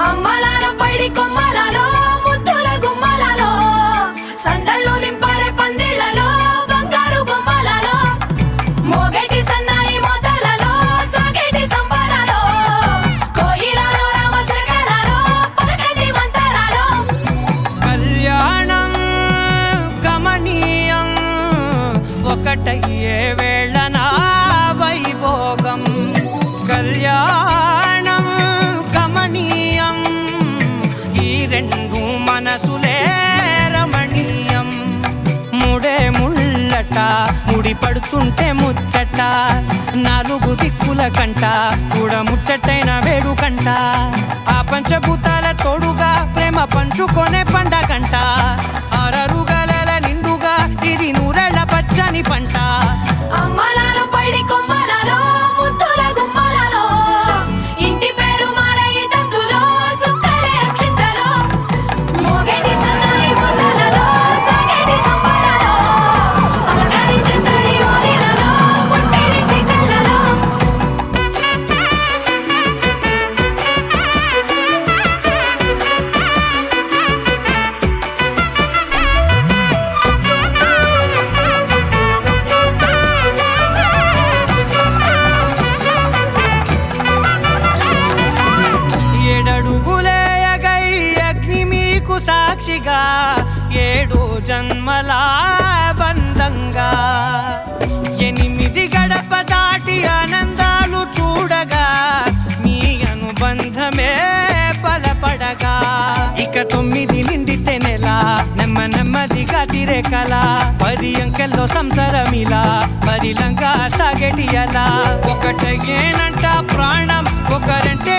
అమ్మలాలో పైడి కొమ్మలలో ముద్దుల గుమ్మలలో సందళ్ళు నింపారే పందిళ్లలో బంగారు బొమ్మలలో మోగేటి సన్నాయి మోతలలో సాగేటి సంబరాలో కోయిలలో రామశకలలో పలకటి మంతరాలో కళ్యాణం గమనీయం ఒకటయ్యే వేళన వైభోగం కళ్యాణం గమనీయం ఈ రెండు మనసులే రమణీయం ముడే ముళ్ళట ముడి పడుతుంటే ముచ్చట నాలుగు దిక్కుల కంట చూడ ముచ్చటైన వేడుకంట ఆ పంచభూతాల తోడుగా ప్రేమ పంచుకొనే పండగంట అరరుగల నిండుగా ఇది నూరెళ్ళ పచ్చని పంట అమ్మలాలో పైడి కొమ్మలలో ముద్దుల గుమ్మలలో ఇంటి పేరు మారయి తందులో చుక్కలే అక్షింతలో మోగేటి సన్నాయి మోతలలో సాగేటి సంబరాలో అలకరించే తడి ఓలిలలో గుంటేరింటి కళ్ళలో ఏడడుగులేయగై అగ్ని మీకు సాక్షిగా ఏడు జన్మల బంధంగా ఎనిమిది గడప దాటి ఆనందాలు చూడగా మీ అనుబంధమే బలపడగా ఇక 9 నిండితే నెల నెమ్మదిగా తిరే కల 10 అంకెల్లో సంసారమిలా పరిలంగా సాగేటి అలా ఒకటేనంట ప్రాణం ఒకరంటే